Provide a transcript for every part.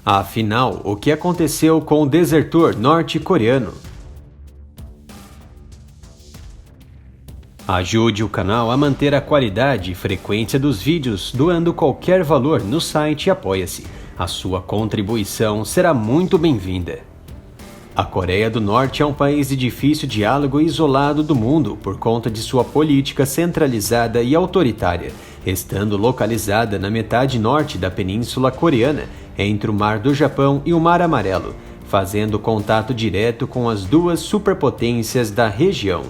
Afinal, o que aconteceu com o desertor norte-coreano? Ajude o canal a manter a qualidade e frequência dos vídeos doando qualquer valor no site Apoia-se. A sua contribuição será muito bem-vinda. A Coreia do Norte é um país de difícil diálogo e isolado do mundo por conta de sua política centralizada e autoritária, estando localizada na metade norte da Península Coreana, entre o Mar do Japão e o Mar Amarelo, fazendo contato direto com as duas superpotências da região.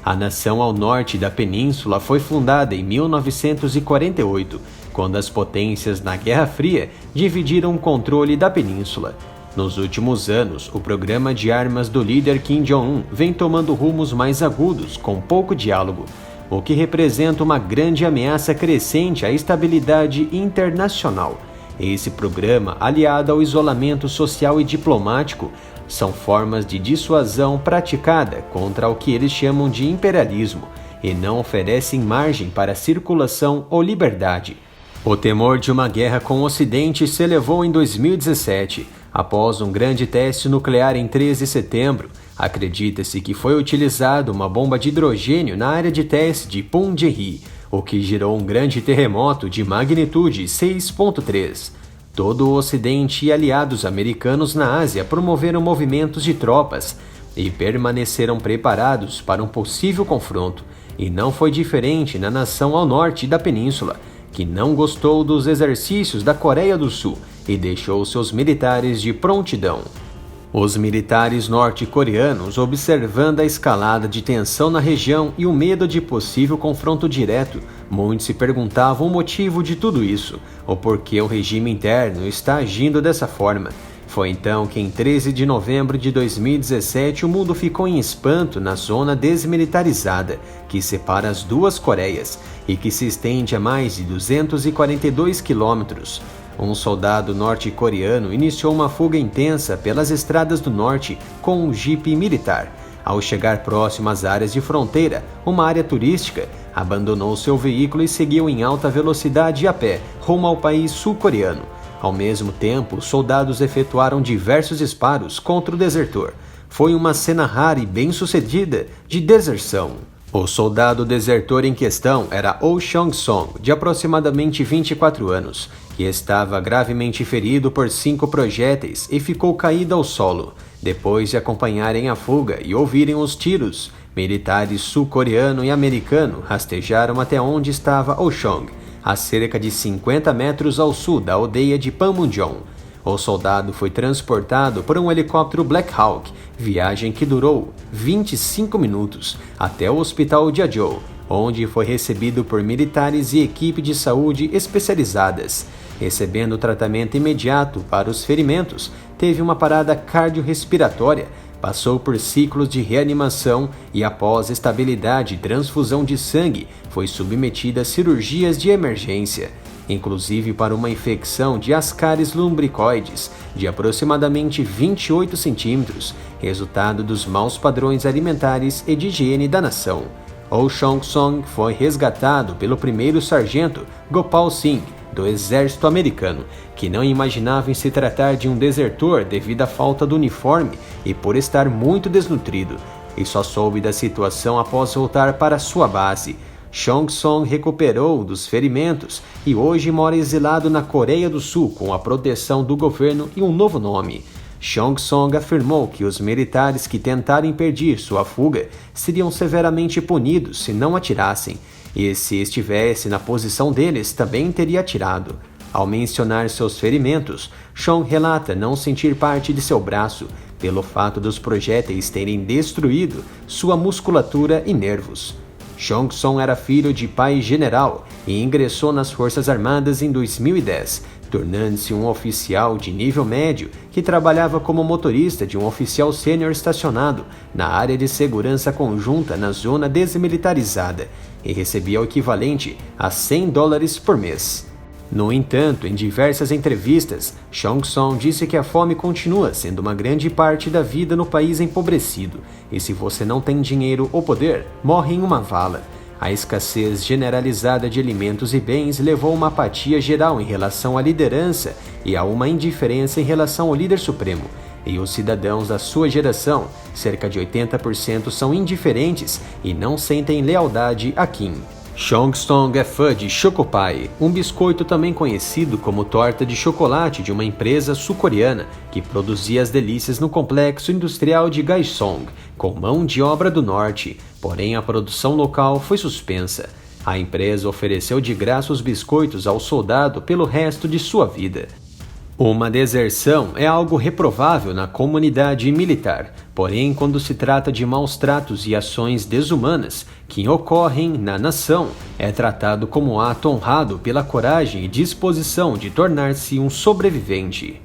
A nação ao norte da península foi fundada em 1948, quando as potências na Guerra Fria dividiram o controle da península. Nos últimos anos, o programa de armas do líder Kim Jong-un vem tomando rumos mais agudos, com pouco diálogo, o que representa uma grande ameaça crescente à estabilidade internacional. Esse programa, aliado ao isolamento social e diplomático, são formas de dissuasão praticada contra o que eles chamam de imperialismo e não oferecem margem para circulação ou liberdade. O temor de uma guerra com o Ocidente se elevou em 2017, após um grande teste nuclear em 13 de setembro. Acredita-se que foi utilizada uma bomba de hidrogênio na área de teste de Punggye-ri, o que gerou um grande terremoto de magnitude 6.3. Todo o Ocidente e aliados americanos na Ásia promoveram movimentos de tropas e permaneceram preparados para um possível confronto, e não foi diferente na nação ao norte da península, que não gostou dos exercícios da Coreia do Sul e deixou seus militares de prontidão. Os militares norte-coreanos, observando a escalada de tensão na região e o medo de possível confronto direto, muitos se perguntavam o motivo de tudo isso, ou por que o regime interno está agindo dessa forma. Foi então que em 13 de novembro de 2017 o mundo ficou em espanto na zona desmilitarizada, que separa as duas Coreias e que se estende a mais de 242 quilômetros. Um soldado norte-coreano iniciou uma fuga intensa pelas estradas do norte com um jipe militar. Ao chegar próximo às áreas de fronteira, uma área turística, abandonou seu veículo e seguiu em alta velocidade a pé, rumo ao país sul-coreano. Ao mesmo tempo, os soldados efetuaram diversos disparos contra o desertor. Foi uma cena rara e bem-sucedida de deserção. O soldado desertor em questão era Oh Chong-song, de aproximadamente 24 anos, que estava gravemente ferido por 5 projéteis e ficou caído ao solo. Depois de acompanharem a fuga e ouvirem os tiros, militares sul-coreano e americano rastejaram até onde estava Oh Chong, a cerca de 50 metros ao sul da aldeia de Panmunjom. O soldado foi transportado por um helicóptero Black Hawk, viagem que durou 25 minutos, até o hospital de Ajou, onde foi recebido por militares e equipe de saúde especializadas. Recebendo tratamento imediato para os ferimentos, teve uma parada cardiorrespiratória, passou por ciclos de reanimação e, após estabilidade e transfusão de sangue, foi submetida a cirurgias de emergência, inclusive para uma infecção de ascaris lumbricoides de aproximadamente 28 centímetros, resultado dos maus padrões alimentares e de higiene da nação. Oh Chong-song foi resgatado pelo primeiro sargento Gopal Singh, do exército americano, que não imaginava em se tratar de um desertor devido à falta do uniforme e por estar muito desnutrido, e só soube da situação após voltar para sua base. Chong-song recuperou dos ferimentos e hoje mora exilado na Coreia do Sul com a proteção do governo e um novo nome. Chong-song afirmou que os militares que tentarem impedir sua fuga seriam severamente punidos se não atirassem, e se estivesse na posição deles também teria atirado. Ao mencionar seus ferimentos, Chong relata não sentir parte de seu braço, pelo fato dos projéteis terem destruído sua musculatura e nervos. Chong-song era filho de pai general e ingressou nas Forças Armadas em 2010, tornando-se um oficial de nível médio que trabalhava como motorista de um oficial sênior estacionado na área de segurança conjunta na zona desmilitarizada e recebia o equivalente a $100 por mês. No entanto, em diversas entrevistas, Chong-song disse que a fome continua sendo uma grande parte da vida no país empobrecido, e se você não tem dinheiro ou poder, morre em uma vala. A escassez generalizada de alimentos e bens levou a uma apatia geral em relação à liderança e a uma indiferença em relação ao líder supremo. E os cidadãos da sua geração, cerca de 80%, são indiferentes e não sentem lealdade a Kim. Chongstong é fã de Chocopai, um biscoito também conhecido como torta de chocolate de uma empresa sul-coreana que produzia as delícias no complexo industrial de Gaesong, com mão de obra do norte, porém a produção local foi suspensa. A empresa ofereceu de graça os biscoitos ao soldado pelo resto de sua vida. Uma deserção é algo reprovável na comunidade militar, porém, quando se trata de maus tratos e ações desumanas que ocorrem na nação, é tratado como ato honrado pela coragem e disposição de tornar-se um sobrevivente.